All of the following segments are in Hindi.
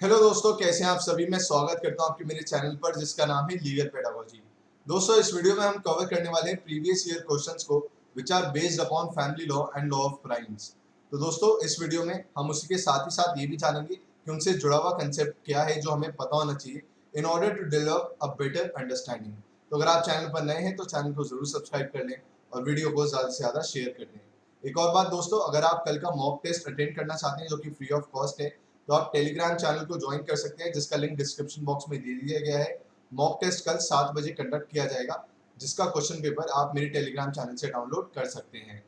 हेलो दोस्तों, कैसे हैं आप सभी। मैं स्वागत करता हूं आपके मेरे चैनल पर जिसका नाम है लीगल पेडागोजी। दोस्तों, इस वीडियो में हम कवर करने वाले हैं प्रीवियस ईयर क्वेश्चंस को which are based upon family law and law of crimes. तो दोस्तों, इस वीडियो में हम उसी के साथ ही साथ ये भी जानेंगे कि उनसे जुड़ा हुआ कंसेप्ट क्या है जो हमें पता होना चाहिए in order to develop a better understanding. तो अगर आप चैनल पर नए हैं तो चैनल को जरूर सब्सक्राइब कर लें और वीडियो को ज़्यादा से ज़्यादा शेयर कर दें। एक और बात दोस्तों, अगर आप कल का मॉक टेस्ट अटेंड करना चाहते हैं जो कि फ्री ऑफ कॉस्ट है, तो आप टेलीग्राम चैनल को ज्वाइन कर सकते हैं जिसका लिंक डिस्क्रिप्शन बॉक्स में दे दिया गया है। मॉक टेस्ट कल 7 बजे कंडक्ट किया जाएगा जिसका क्वेश्चन पेपर आप मेरे टेलीग्राम चैनल से डाउनलोड कर सकते हैं।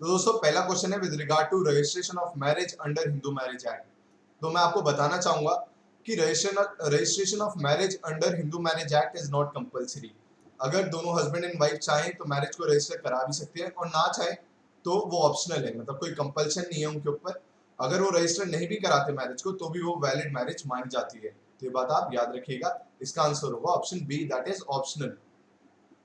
तो दोस्तों, पहला क्वेश्चन है with regard to registration of marriage under Hindu marriage act. तो मैं आपको बताना चाहूंगा कि registration of marriage under Hindu marriage act is not compulsory. अगर दोनों हस्बैंड एंड वाइफ चाहें तो मैरिज को रजिस्टर करा भी सकते हैं, और ना चाहें तो वो ऑप्शनल है, मतलब कोई कंपल्शन नहीं है उनके ऊपर। अगर वो रजिस्टर नहीं भी कराते मैरिज को तो भी वो वैलिड मैरिज मानी जाती है। तो ये बात आप याद रखिएगा। इसका आंसर होगा option B, that is optional.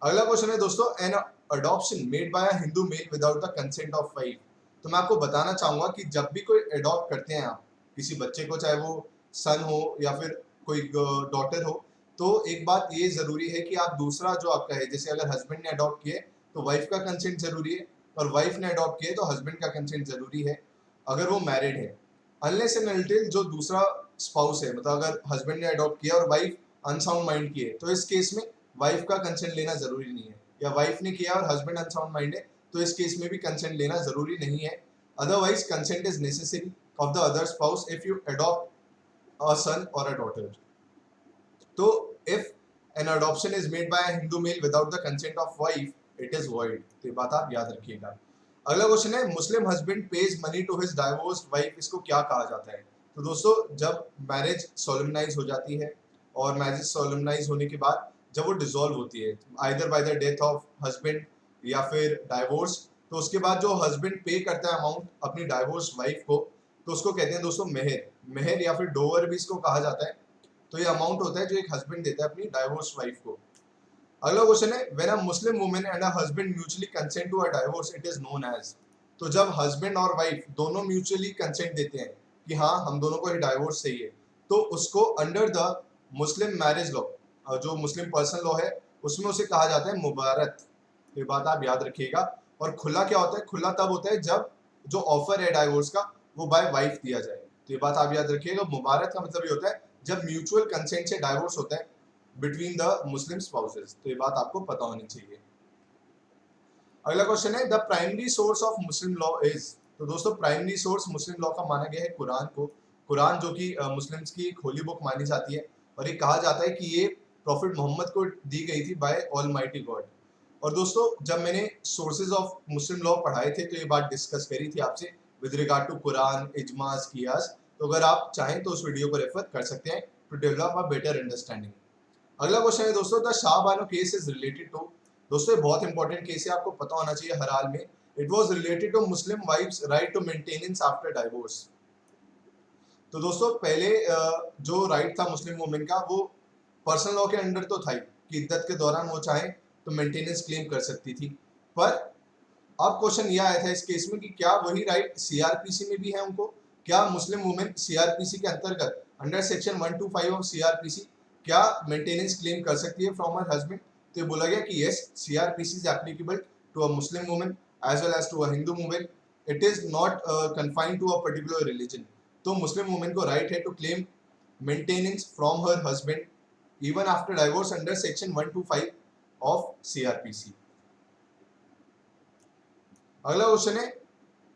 अगला क्वेश्चन है दोस्तों, an adoption made by a Hindu male without the consent of wife. तो मैं आपको बताना चाहूंगा कि जब भी कोई अडॉप्ट करते हैं आप किसी बच्चे को, चाहे वो सन हो या फिर कोई डॉटर हो, तो एक बात ये जरूरी है कि आप दूसरा जो आपका है, जैसे अगर हस्बैंड ने अडॉप्ट किए तो वाइफ का कंसेंट जरूरी है, और वाइफ ने अडॉप्ट किए तो हस्बैंड का कंसेंट जरूरी है अगर वो मैरिड है। अनलेस एंड अनटिल जो दूसरा स्पाउस है, मतलब अगर हस्बैंड ने अडॉप्ट किया और वाइफ अनसाउंड माइंड की है, तो इस केस में वाइफ का कंसेंट लेना जरूरी नहीं है। या वाइफ ने किया और हस्बैंड अनसाउंड माइंड है, तो इस केस में भी कंसेंट लेना जरूरी नहीं है। Otherwise consent is necessary of the other spouse if you adopt a son और अ डॉटर। तो if an adoption is made by a Hindu male without the consent of wife, it is void. तो ये बात आप याद रखिएगा। अगला क्वेश्चन है Muslim husband pays money to his divorced wife, इसको क्या कहा जाता है। तो दोस्तों, जब मैरिज सोलमनाइज हो जाती है और मैरिज सोलमनाइज होने के बाद जब वो डिसॉल्व होती है either by the death of husband या फिर डाइवोर्स, तो उसके बाद जो हस्बैंड पे करता है अमाउंट अपनी डाइवोर्स वाइफ को, तो उसको कहते हैं दोस्तों मेहर। मेहर या फिर डोवर भी इसको कहा जाता है। तो ये अमाउंट होता है जो एक हस्बैंड देता है अपनी डाइवोर्स वाइफ को। अगला क्वेश्चन है when a Muslim woman and a husband mutually consent to a divorce it is known as. तो जब हस्बैंड और वाइफ दोनों म्यूचुअली कंसेंट देते हैं कि हाँ हम दोनों को ही डाइवोर्स चाहिए, तो उसको under the Muslim marriage law, जो मुस्लिम पर्सनल लॉ है, उसमें उसे कहा जाता है मुबारत। तो ये बात आप याद रखिएगा। और खुला क्या होता है? खुला तब होता है जब जो ऑफर है डाइवोर्स का वो बाय वाइफ दिया जाए। तो ये बात आप याद रखिएगा। मुबारक का मतलब ये होता है जब म्यूचुअल कंसेंट से डाइवोर्स होता है बिटवीन द मुस्लिम स्पाउसेस। तो ये बात आपको पता होनी चाहिए। अगला क्वेश्चन है the primary source of Muslim law is. तो दोस्तों, प्राइमरी सोर्स मुस्लिम लॉ का माना गया है कुरान को। कुरान जो कि मुस्लिम्स की एक होली बुक मानी जाती है, और ये कहा जाता है कि ये प्रॉफिट मोहम्मद को दी गई थी बाय ऑलमाइटी गॉड। और दोस्तों, जब मैंने सोर्सेज ऑफ मुस्लिम लॉ पढ़ाए थे तो ये बात डिस्कस करी थी आपसे विद रिगार्ड टू कुरान, इजमास, कियास। तो अगर आप चाहें तो उस वीडियो को रेफर कर सकते हैं to develop a better understanding. अगला क्वेश्चन है दोस्तों the Shah Bano case is related to. दोस्तों, ये बहुत इंपॉर्टेंट केस है, आपको पता होना चाहिए हर हाल में। It was related to Muslim wife's right to maintenance after divorce. तो दोस्तों, पहले जो राइट था मुस्लिम वुमेन का वो पर्सनल लॉ के अंडर तो था ही कि इद्दत के दौरान वो चाहे तो मेंटेनेंस क्लेम कर सकती थी। पर अब क्वेश्चन ये आया था इस केस में कि क्या वही राइट सीआरपीसी में भी है उनको। क्या मुस्लिम वुमेन सीआरपीसी के अंतर्गत अंडर सेक्शन 125 ऑफ सीआरपीसी क्या मेंटेनेंस क्लेम कर सकती है फ्रॉम हर हस्बैंड। तो ये बोला गया कि yes, CrPC is applicable to a Muslim women as well as to a Hindu women. It is not confined to a particular religion. तो मुस्लिम वुमेन को राइट है to claim maintenance from her husband even after divorce under section 125 of CrPC. अगला क्वेश्चन है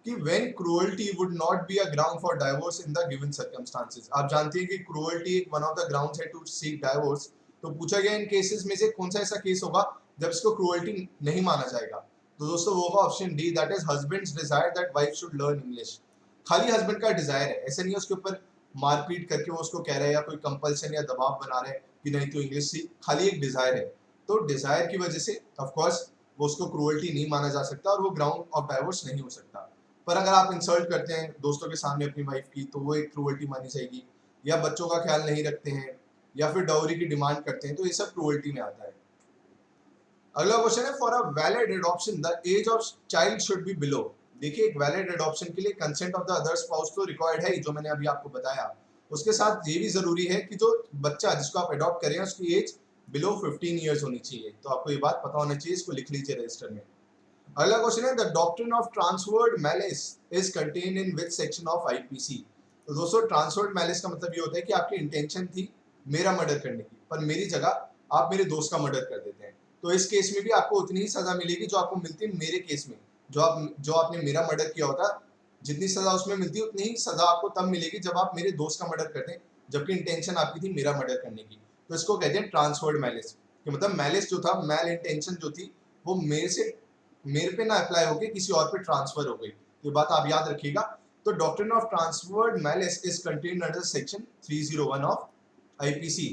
कि when cruelty would not be a ground for divorce in the given circumstances। आप जानते हैं कि cruelty एक one of the grounds है to seek divorce। तो पूछा गया इन केसेस में से कौन सा ऐसा केस होगा जब इसको cruelty नहीं माना जाएगा। तो दोस्तों, वो होगा option D, that is husband's desire that wife should learn English. खाली हस्बैंड का डिजायर है, ऐसा नहीं है उसके ऊपर मारपीट करके वो उसको कह रहे हैं या कोई कंपल्सन या दबाव बना रहे हैं कि नहीं तो इंग्लिश सीख। खाली एक डिजायर है, तो डिजायर की वजह से ऑफ कोर्स वो उसको क्रूअल्टी नहीं माना जा सकता और वो ग्राउंड ऑफ डाइवोर्स नहीं हो सकता। पर अगर आप इंसल्ट करते हैं दोस्तों के सामने अपनी वाइफ की तो वो एक क्रूअल्टी मानी जाएगी। या बच्चों का ख्याल नहीं रखते हैं या फिर डाउरी की डिमांड करते हैं, तो ये सब क्रूअल्टी में आता है। अगला क्वेश्चन है for a valid adoption the age of child should be below. देखिए, एक वैलिड एडॉप्शन के लिए consent of the other spouse तो रिक्वायर्ड है ही, जो मैंने अभी आपको बताया। उसके साथ ये भी जरूरी है कि जो बच्चा जिसको आप अडॉप्ट करें उसकी एज बिलो 15 ईयर्स होनी चाहिए। तो आपको ये बात पता होना चाहिए, इसको लिख लीजिए रजिस्टर में। अगला क्वेश्चन है, the doctrine of transferred malice is contained in which section of IPC. तो दोस्तों ट्रांसफर्ड मैलिस का मतलब ये होता है कि आपकी इंटेंशन थी मेरा मर्डर करने की, पर मेरी जगह आप मेरे दोस्त का मर्डर कर देते हैं, तो इस केस में भी आपको उतनी ही सजा मिलेगी जो आपको मिलती है मेरे केस में। जो आपने मेरा मर्डर किया होता, जितनी सजा उसमें मिलती है उतनी ही सजा आपको तब मिलेगी जब आप मेरे दोस्त का मर्डर करते हैं, जबकि इंटेंशन आपकी थी मेरा मर्डर करने की। तो इसको कहते हैं ट्रांसफर्ड मैलिस, कि मतलब मैलिस जो था, मैल इंटेंशन जो थी, वो मेरे पे ना अप्लाई होके किसी और पे ट्रांसफर हो गई। ये बात आप याद रखिएगा। तो doctrine of transferred malice is contained under section 301 of IPC.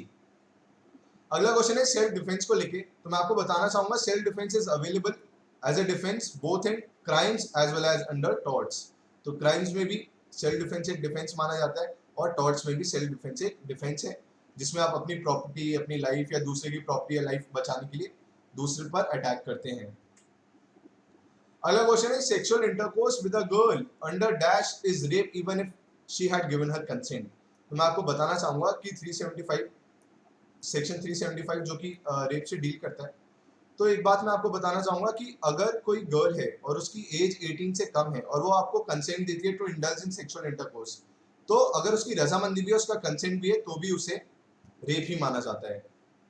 अगला क्वेश्चन है सेल्फ डिफेंस को लेके। तो मैं आपको बताना चाहूंगा self defence is available as a defence both in crimes as well as under torts. तो क्राइम्स में भी सेल्फ डिफेंस एक डिफेंस माना जाता है और टॉर्ट्स में भी सेल्फ डिफेंस एक डिफेंस है, जिसमें आप अपनी प्रॉपर्टी, अपनी लाइफ या दूसरे की प्रॉपर्टी या लाइफ बचाने के लिए दूसरे पर अटैक करते हैं। अगला क्वेश्चन है sexual intercourse with a girl under dash is rape even if she had given her consent. तो मैं आपको बताना चाहूंगा कि 375 सेक्शन 375 जो कि रेप से डील करता है। तो एक बात मैं आपको बताना चाहूंगा कि अगर कोई गर्ल है और उसकी एज 18 से कम है और वो आपको कंसेंट देती है to indulge in sexual intercourse, तो अगर उसकी रजामंदी भी है, उसका कंसेंट भी है, तो भी उसे रेप ही माना जाता है,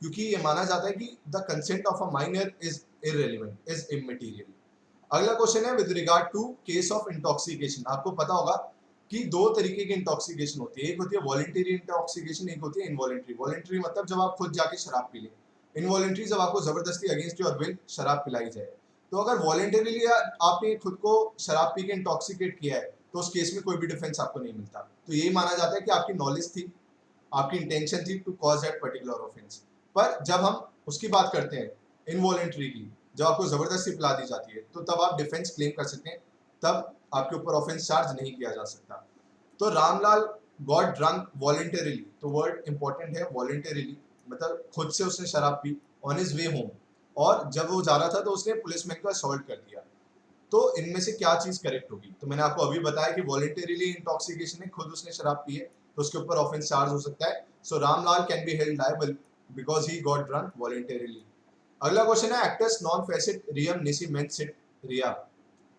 क्योंकि ये माना जाता है कि the consent of a minor is irrelevant, is immaterial. अगला क्वेश्चन है with regard to case of intoxication. आपको पता होगा कि दो तरीके की इंटॉक्सिकेशन होती है, एक होती है वॉलंटरी इंटॉक्सिकेशन, एक होती है इनवॉलंटरी। वॉलंटरी मतलब जब आप खुद जाके शराब पी लें, इनवॉलंटरी जब आपको जबरदस्ती अगेंस्ट योर विल शराब पिलाई जाए। तो अगर वॉलंटरीली आपने खुद को शराब पी के इंटॉक्सिकेट किया है, तो उस केस में कोई भी डिफेंस आपको नहीं मिलता। तो यही माना जाता है कि आपकी नॉलेज थी, आपकी इंटेंशन थी to cause that particular offence. पर जब हम उसकी बात करते हैं इनवॉलंटरी की, जब आपको जबरदस्ती पिला दी जाती है, तो तब आप डिफेंस क्लेम कर सकते हैं, तब आपके ऊपर ऑफेंस चार्ज नहीं किया जा सकता। तो रामलाल गॉट ड्रंक वॉलंटरीली, तो वर्ड इंपॉर्टेंट है वॉलंटरीली, मतलब खुद से उसने शराब P on his way home, और जब वो जा रहा था तो उसने पुलिसमैन को असॉल्ट कर दिया। तो इनमें से क्या चीज करेक्ट होगी? तो मैंने आपको अभी बताया कि वॉलंटरीली इंटॉक्सिकेशन है, खुद उसने शराब पी है, तो उसके ऊपर ऑफेंस चार्ज हो सकता है। So Ramlal can be held liable because he got drunk voluntarily. अगला क्वेश्चन है actus non facit reum nisi mens sit rea.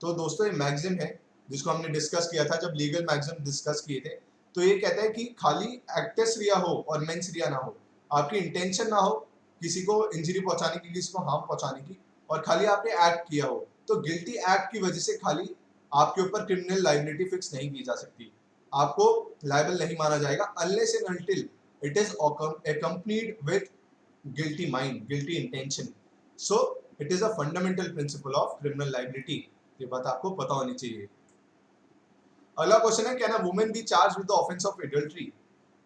तो दोस्तों ये मैगजीन है जिसको हमने डिस्कस किया था जब लीगल मैगजीन डिस्कस किए थे। तो ये कहता है कि खाली एक्टर्स रिया हो और मेंस रिया ना हो, आपकी इंटेंशन ना हो किसी को इंजरी पहुंचाने की, किसी को हार्म पहुंचाने की, और खाली आपने एक्ट किया हो, तो गिल्टी एक्ट की वजह से खाली आपके ऊपर क्रिमिनल लायबिलिटी फिक्स नहीं की जा सकती, आपको लायबल नहीं माना जाएगा unless and until it is accompanied with guilty mind, guilty intention. So it is a fundamental principle of criminal liability. ये बात आपको पता होनी चाहिए। अगला क्वेश्चन है can a woman be charged with the offence of adultery.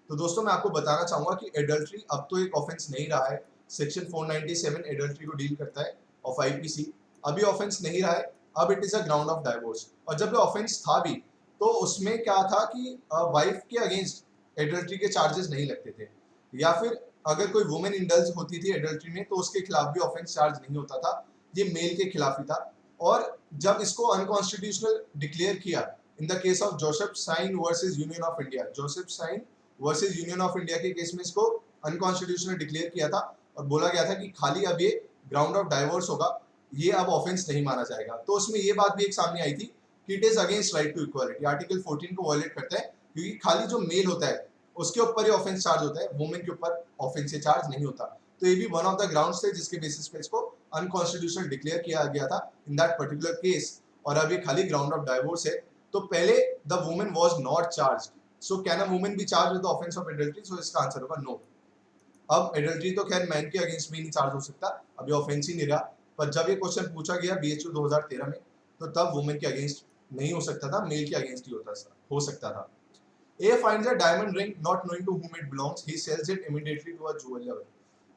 तो दोस्तों मैं आपको बताना चाहूंगा कि एडल्ट्री अब तो एक ऑफेंस नहीं रहा है। सेक्शन 497 एडल्ट्री को डील करता है ऑफ आईपीसी, अभी ऑफेंस नहीं रहा है, अब it is a ground of divorce. और जब ये ऑफेंस था भी तो उसमें क्या था कि वाइफ के अगेंस्ट एडल्ट्री के चार्जेस नहीं लगते थे, या फिर अगर कोई वुमेन इंडल्ज होती थी एडल्ट्री में तो उसके खिलाफ भी ऑफेंस चार्ज नहीं होता था, ये मेल के खिलाफ ही था। और जब इसको अनकॉन्स्टिट्यूशनल डिक्लेयर किया in the case of Joseph Shine versus Union of India, Joseph Shine versus Union of India के केस में इसको अनकॉन्स्टिट्यूशनल डिक्लेयर किया था और बोला गया था कि खाली अब ये ग्राउंड ऑफ डाइवोर्स होगा, ये अब ऑफेंस नहीं माना जाएगा। तो उसमें ये बात भी एक सामने आई थी कि it is against right to equality, article 14 को वायलेट करता है, क्योंकि खाली जो मेल होता है उसके ऊपर ही ऑफेंस चार्ज होता है, वुमेन के ऊपर ऑफेंस से चार्ज नहीं होता। तो ये भी वन ऑफ द ग्राउंड्स थे जिसके बेसिस पे इसको अनकॉन्स्टिट्यूशनल डिक्लेयर किया गया था इन दैट पर्टिकुलर केस, और अब ये खाली ग्राउंड ऑफ डाइवोर्स है। तो पहले the women was not charged, so can a woman be charged with the offence of adultery? So इसका आंसर होगा नो। अब एडल्ट्री तो खैर मैन के अगेंस्ट भी नहीं चार्ज हो सकता, अभी ऑफेंस ही नहीं रहा, पर जब ये क्वेश्चन पूछा गया बीएचयू 2013 में, तो तब वुमेन के अगेंस्ट नहीं हो सकता था, मेल के अगेंस्ट ही हो सकता था। A finds a diamond ring not knowing to whom it belongs, he sells it immediately to a jeweler.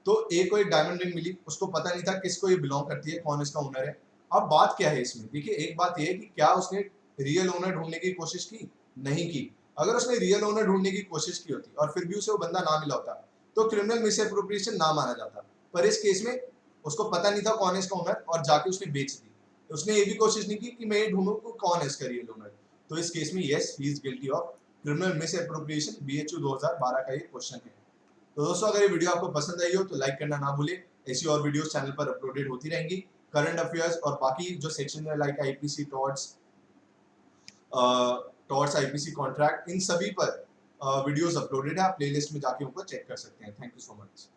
तो A को एक डायमंड रिंग मिली, उसको पता नहीं था किसको ये बिलोंग करती है, कौन इसका ओनर है। अब बात क्या है इसमें, देखिए एक बात ये है कि क्या उसने रियल ओनर ढूंढने की कोशिश की? नहीं की। अगर उसने रियल ओनर ढूंढने की कोशिश की होती और फिर भी उसे वो बंदा ना मिला होता, तो क्रिमिनल मिसएप्रोप्रिएशन ना माना जाता। पर इस केस में उसको पता नहीं था कौन है इसका ओनर और जाके उसने बेच दी। उसने ये भी कोशिश नहीं की कि मैं ये ढूंढूं कौन है इसका रियल ओनर। तो इस केस में yes he is guilty of criminal miss appropriation BHU 2012 का ये क्वेश्चन है। तो दोस्तों अगर ये वीडियो आपको पसंद आई हो तो लाइक करना ना भूलें। ऐसी और वीडियोस चैनल पर अपलोडेड होती रहेंगी। करंट अफेयर्स और बाकी जो सेक्शन है like IPC torts IPC contract, इन सभी पर वीडियोस अपलोडेड है। आप प्लेलिस्ट में जाके उनको चेक कर सकते हैं। Thank you so much.